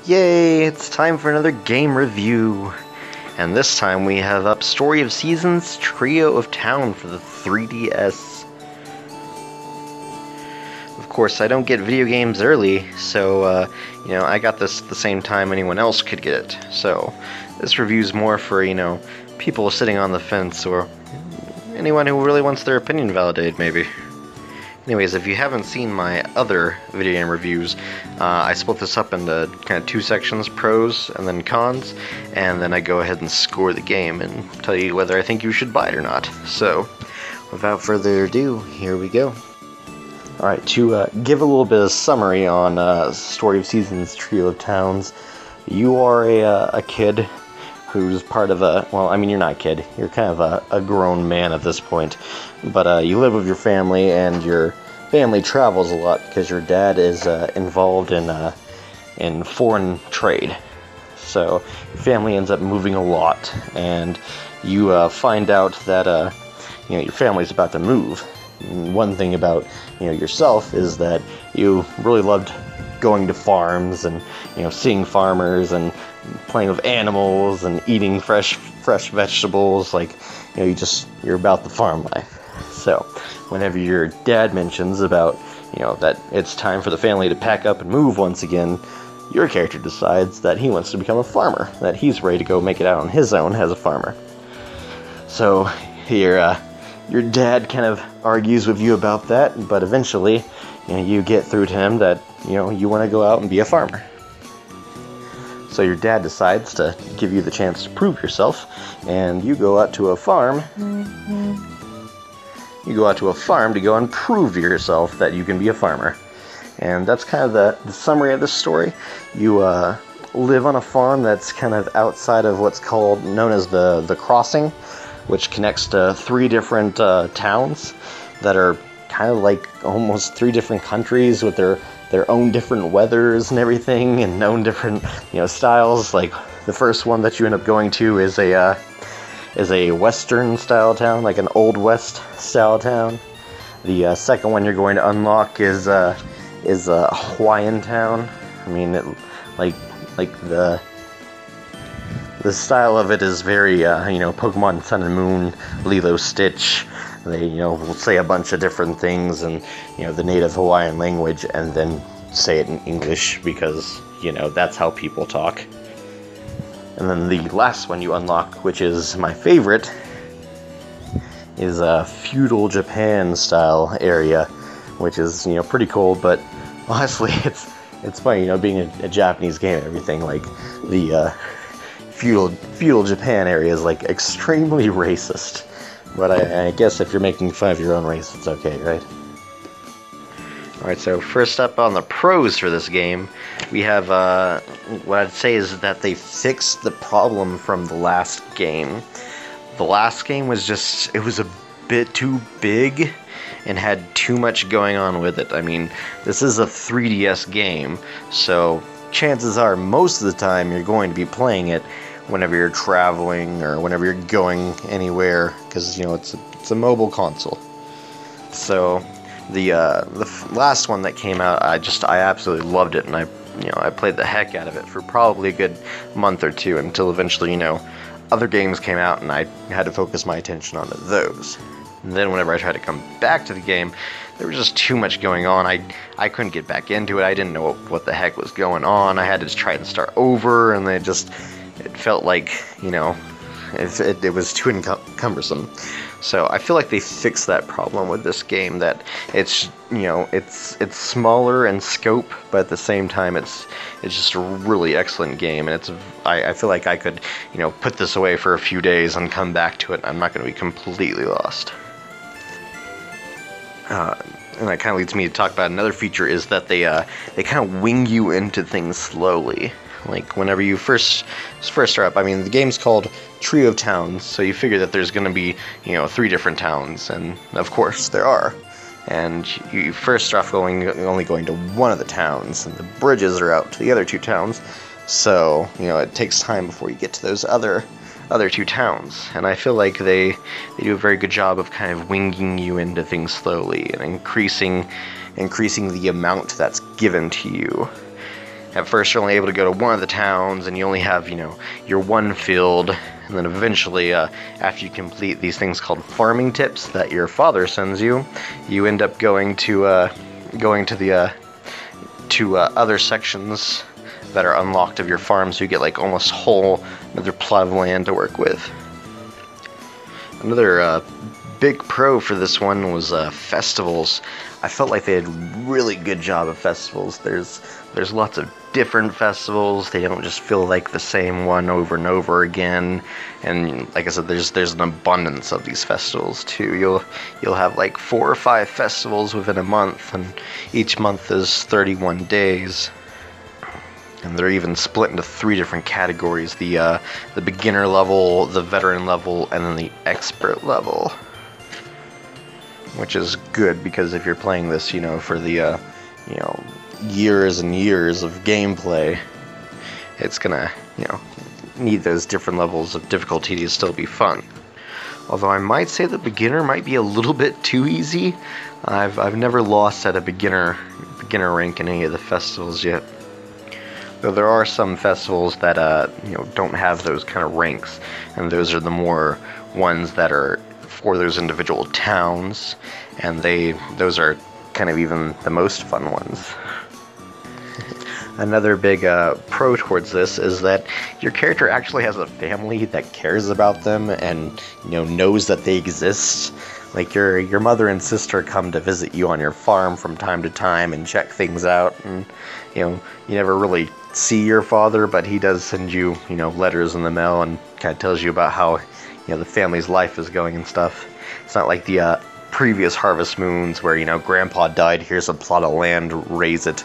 Yay, it's time for another game review. And this time we have up Story of Seasons Trio of Town for the 3DS. Of course, I don't get video games early, so, I got this at the same time anyone else could get it. So, this review's more for, people sitting on the fence, or anyone who really wants their opinion validated, maybe. Anyways, if you haven't seen my other video game reviews, I split this up into kind of two sections, pros and then cons, and then I go ahead and score the game and tell you whether I think you should buy it or not. So, without further ado, here we go. Alright, to give a little bit of summary on Story of Seasons Trio of Towns, you are a kid who's part of you're not a kid, you're kind of a grown man at this point, but you live with your family, and your family travels a lot because your dad is involved in foreign trade. So your family ends up moving a lot, and you find out that your family's about to move. And one thing about yourself is that you really loved going to farms and seeing farmers and playing with animals and eating fresh vegetables. Like you're about the farm life. So whenever your dad mentions about that it's time for the family to pack up and move once again, your character decides that he wants to become a farmer, that he's ready to go make it out on his own as a farmer. So your dad kind of argues with you about that, but eventually you get through to him that you want to go out and be a farmer. So your dad decides to give you the chance to prove yourself, and you go out to a farm. You go out to a farm to go and prove to yourself that you can be a farmer. And that's kind of the summary of this story. You live on a farm that's kind of outside of what's known as the Crossing, which connects to three different towns that are kind of like almost three different countries with their own different weathers and everything, and own different styles. Like the first one that you end up going to is a Western style town, like an Old West style town. The second one you're going to unlock is a Hawaiian town. I mean, the style of it is very Pokemon Sun and Moon, Lilo Stitch. They will say a bunch of different things in the native Hawaiian language, and then say it in English because that's how people talk. And then the last one you unlock, which is my favorite, is a feudal Japan style area, which is pretty cool. But honestly, it's funny being a Japanese game and everything, like the feudal Japan area is like extremely racist. But I guess if you're making fun of your own race, it's okay, right? Alright, so first up on the pros for this game, we have, what I'd say is that they fixed the problem from the last game. The last game was it was a bit too big and had too much going on with it. I mean, this is a 3DS game, so chances are most of the time you're going to be playing it whenever you're traveling or whenever you're going anywhere, because it's a mobile console. So the last one that came out, I absolutely loved it, and I played the heck out of it for probably a good month or two until eventually other games came out and I had to focus my attention on those. And then whenever I tried to come back to the game, there was just too much going on. I couldn't get back into it. I didn't know what the heck was going on. I had to try and start over, and it felt like, it was too cumbersome. So I feel like they fixed that problem with this game, that it's smaller in scope, but at the same time it's just a really excellent game, and I feel like I could put this away for a few days and come back to it, and I'm not going to be completely lost. And that kind of leads me to talk about another feature, is that they kind of wing you into things slowly. Like whenever you first start up, I mean, the game's called Trio of Towns, so you figure that there's going to be three different towns, and of course there are. And you first start off only going to one of the towns, and the bridges are out to the other two towns. So it takes time before you get to those other two towns. And I feel like they do a very good job of kind of winging you into things slowly and increasing the amount that's given to you. at first you're only able to go to one of the towns, and you only have, your one field, and then eventually, after you complete these things called farming tips that your father sends you, you end up going to the other sections that are unlocked of your farm, so you get like almost another plot of land to work with. Another big pro for this one was festivals. I felt like they did a really good job of festivals. There's lots of different festivals. They don't just feel like the same one over and over again. And like I said, there's an abundance of these festivals too. You'll have like 4 or 5 festivals within a month, and each month is 31 days. And they're even split into 3 different categories: the beginner level, the veteran level, and then the expert level. Which is good, because if you're playing this, for the years and years of gameplay, it's gonna, need those different levels of difficulty to still be fun. Although I might say the beginner might be a little bit too easy. I've never lost at a beginner rank in any of the festivals yet. Though there are some festivals that don't have those kind of ranks, and those are the more ones that are for those individual towns, and those are kind of even the most fun ones. Another big pro towards this is that your character actually has a family that cares about them and knows that they exist. Like your mother and sister come to visit you on your farm from time to time and check things out, and you never really see your father, but he does send you letters in the mail and kind of tells you about how the family's life is going and stuff. It's not like the previous Harvest Moons where grandpa died, here's a plot of land, raise it.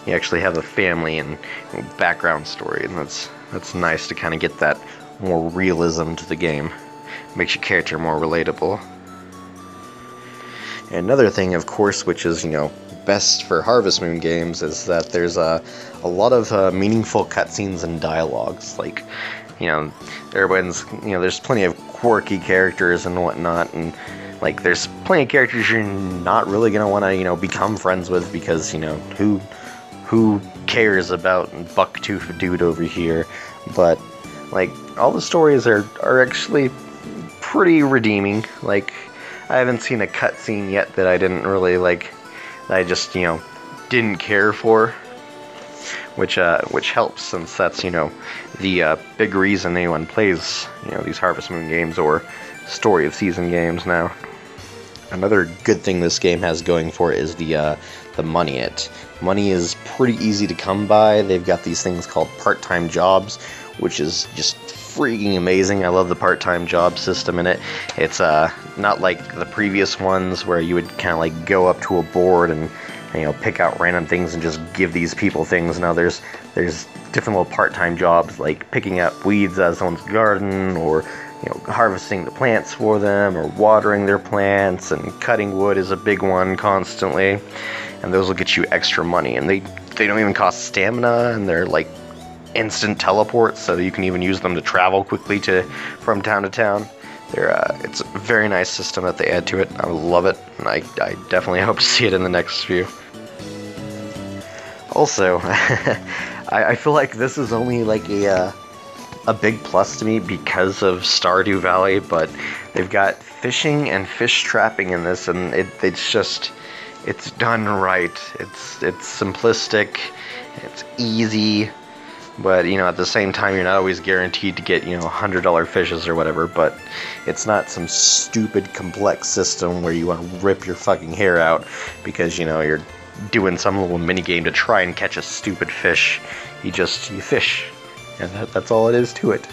You actually have a family and background story, and that's nice to kind of get that more realism to the game. Makes your character more relatable. And another thing, of course, which is best for Harvest Moon games, is that there's a lot of meaningful cutscenes and dialogues. Like, everyone's there's plenty of quirky characters and whatnot, and like there's plenty of characters you're not really gonna want to become friends with, because who cares about Bucktooth Dude over here? But like all the stories are actually pretty redeeming. Like, I haven't seen a cutscene yet that I didn't really like, that I just didn't care for, which helps, since that's the big reason anyone plays these Harvest Moon games or Story of Season games now. Another good thing this game has going for it is the money. Money is pretty easy to come by. They've got these things called part-time jobs, which is just freaking amazing. I love the part-time job system in it. It's not like the previous ones where you would kind of like go up to a board and pick out random things and just give these people things. Now there's different little part-time jobs, like picking up weeds out of someone's garden, or harvesting the plants for them, or watering their plants, and cutting wood is a big one constantly. And those will get you extra money, and they don't even cost stamina, and they're like instant teleports, so you can even use them to travel quickly from town to town. It's a very nice system that they add to it. I love it, and I definitely hope to see it in the next few. Also, I feel like this is only like a big plus to me because of Stardew Valley, but they've got fishing and fish trapping in this, and it's done right. It's simplistic, it's easy, but at the same time you're not always guaranteed to get $100 fishes or whatever. But it's not some stupid complex system where you want to rip your fucking hair out because you're doing some little mini game to try and catch a stupid fish. You fish, and that's all it is to it.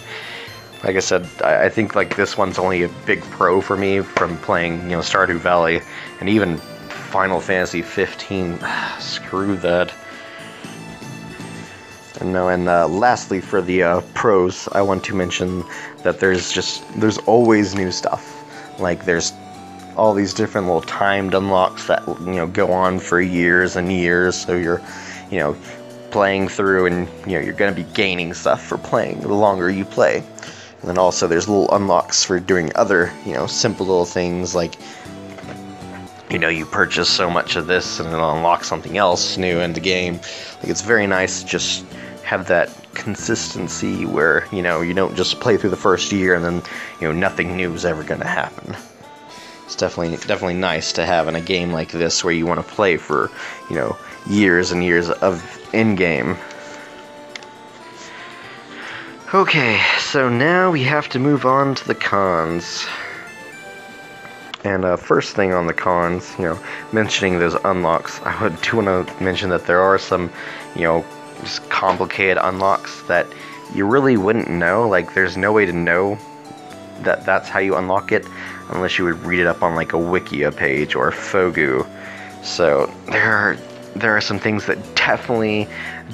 Like I said, I think like this one's only a big pro for me from playing Stardew Valley, and even Final Fantasy 15. Screw that. And lastly, for the pros, I want to mention that there's always new stuff. Like, there's all these different little timed unlocks that go on for years and years, so you're playing through, and you're going to be gaining stuff for playing the longer you play. And then also there's little unlocks for doing other simple little things, like you purchase so much of this and it'll unlock something else new in the game. Like, it's very nice to just have that consistency where, you don't just play through the first year and then, nothing new is ever going to happen. It's definitely nice to have in a game like this where you want to play for, years and years of in-game. Okay, so now we have to move on to the cons. And first thing on the cons, mentioning those unlocks, I do want to mention that there are some, just complicated unlocks that you really wouldn't know. Like, there's no way to know that that's how you unlock it unless you would read it up on like a Wikia page or Fogu. So there are some things that definitely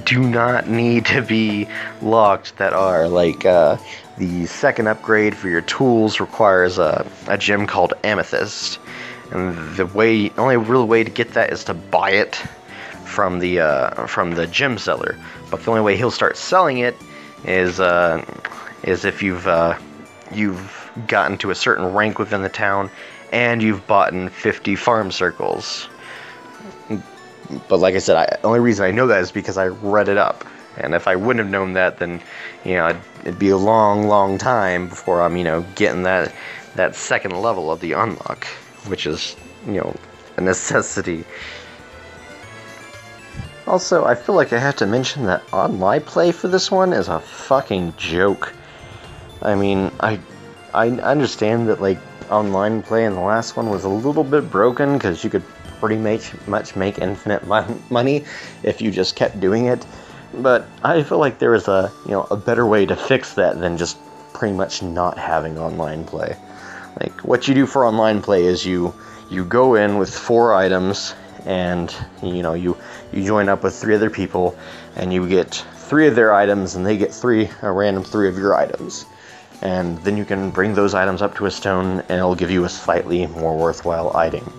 do not need to be locked that are like the second upgrade for your tools requires a gem called Amethyst, and the only real way to get that is to buy it from the gem seller. But the only way he'll start selling it is if you've gotten to a certain rank within the town and you've bought 50 farm circles. But like I said, the only reason I know that is because I read it up. And if I wouldn't have known that, then, it'd be a long, long time before I'm, getting that second level of the unlock, which is, a necessity. Also, I feel like I have to mention that online play for this one is a fucking joke. I mean, I understand that, like, online play in the last one was a little bit broken, because you could pretty much make infinite money if you just kept doing it. But I feel like there was a better way to fix that than just pretty much not having online play. Like, what you do for online play is you go in with 4 items, and you join up with 3 other people, and you get 3 of their items, and they get a random 3 of your items. And then you can bring those items up to a stone, and it'll give you a slightly more worthwhile item.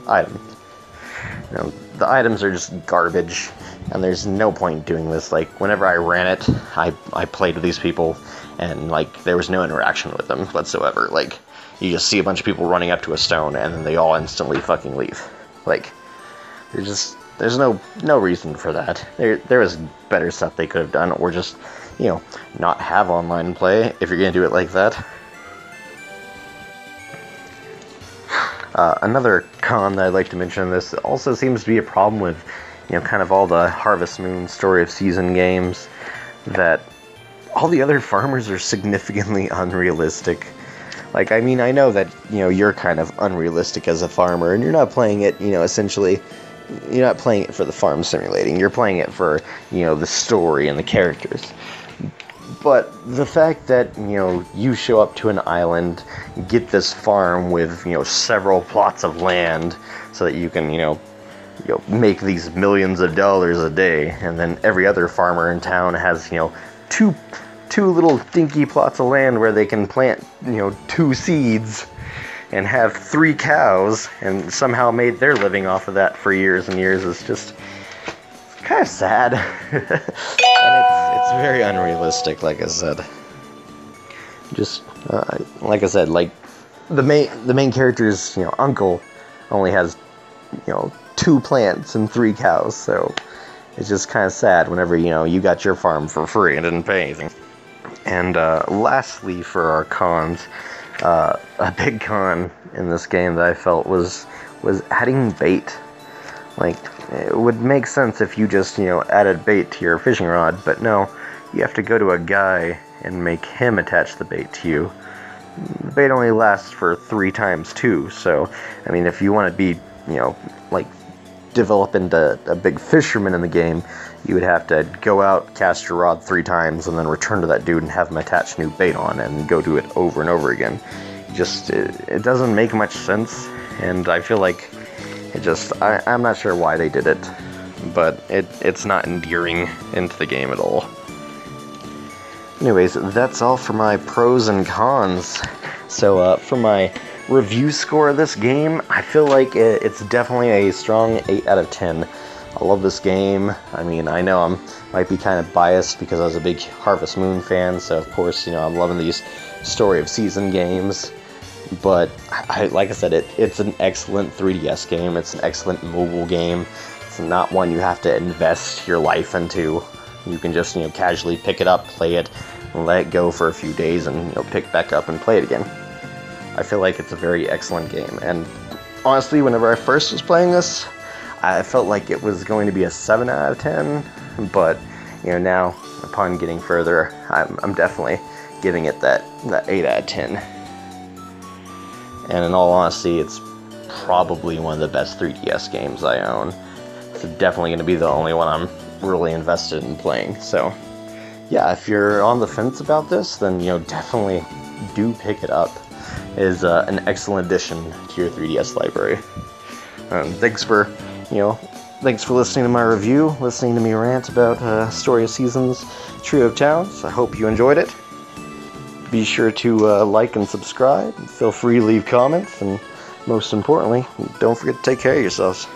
The items are just garbage, and there's no point doing this. Like, whenever I ran it, I played with these people, and, like, there was no interaction with them whatsoever. Like, you just see a bunch of people running up to a stone, and then they all instantly fucking leave. Like, there's no reason for that. There was better stuff they could have done, or just, not have online play if you're gonna do it like that. Another con that I'd like to mention, this also seems to be a problem with, kind of all the Harvest Moon Story of Season games, that all the other farmers are significantly unrealistic. Like, I mean, I know that, you're kind of unrealistic as a farmer, and you're not playing it, essentially, you're not playing it for the farm simulating, you're playing it for, the story and the characters. But the fact that, you show up to an island, get this farm with, several plots of land, so that you can, make these millions of dollars a day, and then every other farmer in town has, two little dinky plots of land where they can plant, 2 seeds, and have 3 cows, and somehow made their living off of that for years and years, is just kind of sad. And it's very unrealistic, like I said. Just, like I said, like, the main character's, uncle only has, 2 plants and 3 cows, so it's just kind of sad whenever, you got your farm for free and didn't pay anything. And, lastly, for our cons, a big con in this game that I felt was adding bait. Like, it would make sense if you just, added bait to your fishing rod, but no, you have to go to a guy and make him attach the bait to you. The bait only lasts for 3 times too, so, I mean, if you want to be, like, develop into a big fisherman in the game, you would have to go out, cast your rod 3 times, and then return to that dude and have him attach new bait on, and go do it over and over again. It doesn't make much sense, and I feel like I'm not sure why they did it, but it's not endearing into the game at all. Anyways, that's all for my pros and cons. So, for my review score of this game, I feel like it's definitely a strong 8 out of 10. I love this game. I mean, I know I might be kind of biased because I was a big Harvest Moon fan, so of course, I'm loving these Story of Season games. But like I said, it's an excellent 3DS game. It's an excellent mobile game. It's not one you have to invest your life into. You can just, casually pick it up, play it, and let it go for a few days, and, pick back up and play it again. I feel like it's a very excellent game. And honestly, whenever I first was playing this, I felt like it was going to be a 7 out of 10. But, now, upon getting further, I'm definitely giving it that 8 out of 10. And in all honesty, it's probably one of the best 3DS games I own. It's definitely going to be the only one I'm really invested in playing. So, yeah, if you're on the fence about this, then, definitely do pick it up. It is an excellent addition to your 3DS library. Thanks for listening to my review, listening to me rant about Story of Seasons, Trio of Towns. I hope you enjoyed it. Be sure to like and subscribe. Feel free to leave comments, and most importantly, don't forget to take care of yourselves.